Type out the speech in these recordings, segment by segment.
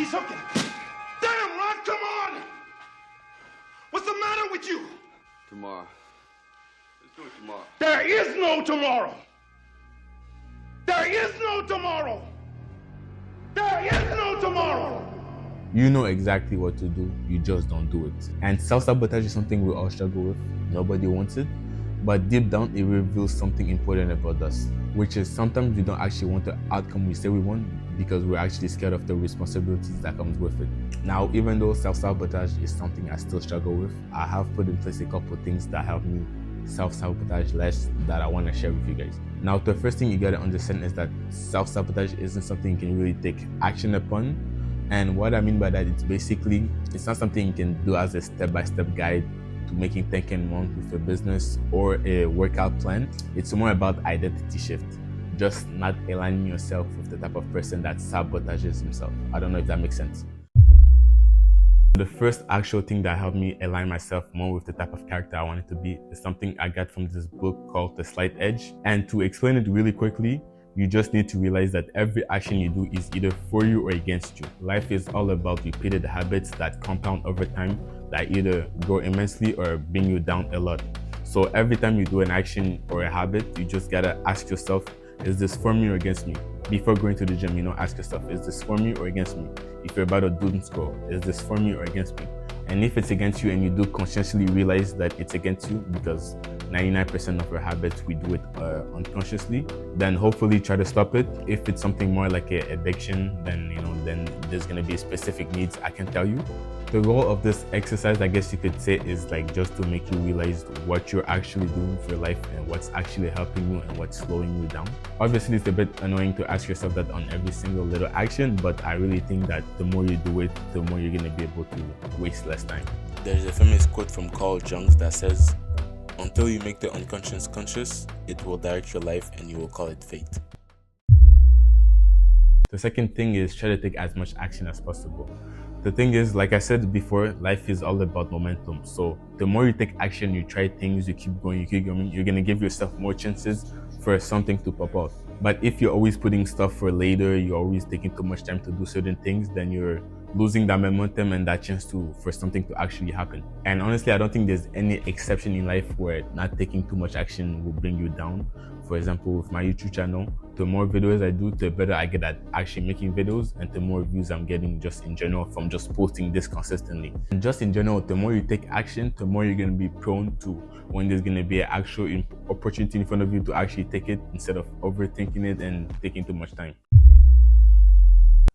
He's hooking. Damn, Rod, come on! What's the matter with you? Tomorrow. Let's do it tomorrow. There is no tomorrow. There is no tomorrow. There is no tomorrow. You know exactly what to do, you just don't do it. And self-sabotage is something we all struggle with. Nobody wants it. But deep down, it reveals something important about us, which is sometimes we don't actually want the outcome we say we want because we're actually scared of the responsibilities that comes with it. Now, even though self-sabotage is something I still struggle with, I have put in place a couple of things that help me self-sabotage less that I want to share with you guys. Now, the first thing you got to understand is that self-sabotage isn't something you can really take action upon. And what I mean by that, it's not something you can do as a step-by-step guide to making 10K a month with a business or a workout plan. It's more about identity shift, just not aligning yourself with the type of person that sabotages himself. I don't know if that makes sense. The first actual thing that helped me align myself more with the type of character I wanted to be is something I got from this book called The Slight Edge. And to explain it really quickly, you just need to realize that every action you do is either for you or against you. Life is all about repeated habits that compound over time that either grow immensely or bring you down a lot. So every time you do an action or a habit, you just gotta ask yourself, is this for me or against me? Before going to the gym, ask yourself, is this for me or against me? If you're about to do school, is this for me or against me? And if it's against you and you do consciously realize that it's against you, because 99% of our habits, we do it unconsciously, then hopefully try to stop it. If it's something more like an addiction, then then there's gonna be specific needs I can tell you. The goal of this exercise, I guess you could say, is like just to make you realize what you're actually doing for your life and what's actually helping you and what's slowing you down. Obviously, it's a bit annoying to ask yourself that on every single little action, but I really think that the more you do it, the more you're gonna be able to waste less time. There's a famous quote from Carl Jung that says, "Until you make the unconscious conscious, it will direct your life and you will call it fate." The second thing is try to take as much action as possible. The thing is, like I said before, life is all about momentum. So the more you take action, you try things, you keep going, you're gonna give yourself more chances for something to pop out. But if you're always putting stuff for later, you're always taking too much time to do certain things, then you're losing that momentum and that chance for something to actually happen. And honestly, I don't think there's any exception in life where not taking too much action will bring you down. For example, with my YouTube channel, the more videos I do, the better I get at actually making videos, and the more views I'm getting just in general from just posting this consistently. And just in general, the more you take action, the more you're going to be prone to when there's going to be an actual opportunity in front of you to actually take it instead of overthinking it and taking too much time.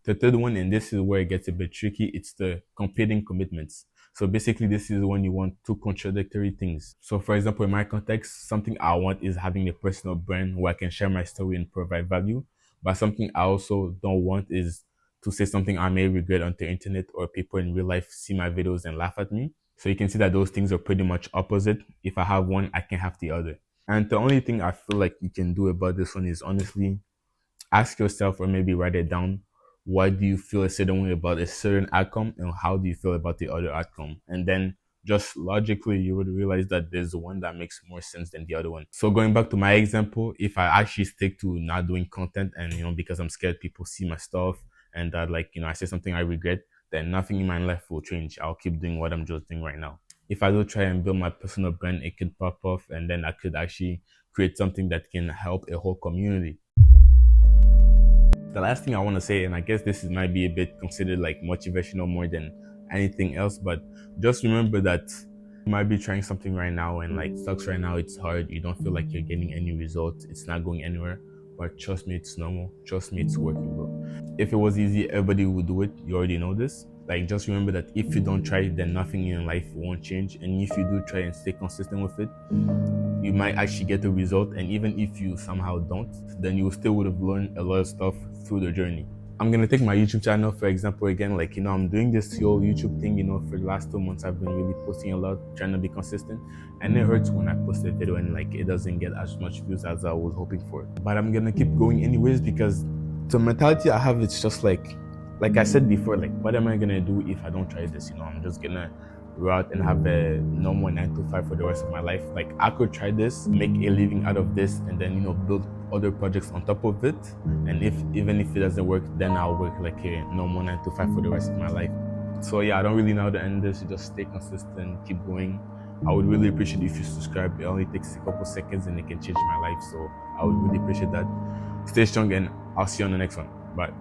The third one, and this is where it gets a bit tricky, it's the competing commitments. So basically, this is when you want two contradictory things. So for example, in my context, something I want is having a personal brand where I can share my story and provide value. But something I also don't want is to say something I may regret on the internet or people in real life see my videos and laugh at me. So you can see that those things are pretty much opposite. If I have one, I can have the other. And the only thing I feel like you can do about this one is honestly ask yourself, or maybe write it down, why do you feel a certain way about a certain outcome and how do you feel about the other outcome? And then just logically, you would realize that there's one that makes more sense than the other one. So going back to my example, if I actually stick to not doing content and, because I'm scared people see my stuff and that I say something I regret, then nothing in my life will change. I'll keep doing what I'm just doing right now. If I do try and build my personal brand, it could pop off and then I could actually create something that can help a whole community. The last thing I want to say, and I guess this might be a bit considered like motivational more than anything else, but just remember that you might be trying something right now and it sucks right now, it's hard, you don't feel like you're getting any results, it's not going anywhere, but trust me, it's normal, trust me, it's working, bro. If it was easy, everybody would do it, you already know this. Just remember that if you don't try, then nothing in your life won't change, and if you do try and stay consistent with it, you might actually get the result. And even if you somehow don't, then you still would have learned a lot of stuff through the journey. I'm gonna take my YouTube channel for example again. I'm doing this whole YouTube thing, for the last 2 months I've been really posting a lot, trying to be consistent, and it hurts when I post a video and it doesn't get as much views as I was hoping for. But I'm gonna keep going anyways, because the mentality I have, it's just like I said before, what am I gonna do if I don't try this? I'm just gonna go out and have a normal 9 to 5 for the rest of my life. I could try this, make a living out of this, and then build other projects on top of it. And even if it doesn't work, then I'll work like a normal 9 to 5 for the rest of my life. So yeah, I don't really know how to end this. You just stay consistent, keep going. I would really appreciate if you subscribe. It only takes a couple seconds and it can change my life. So I would really appreciate that. Stay strong and I'll see you on the next one. Bye.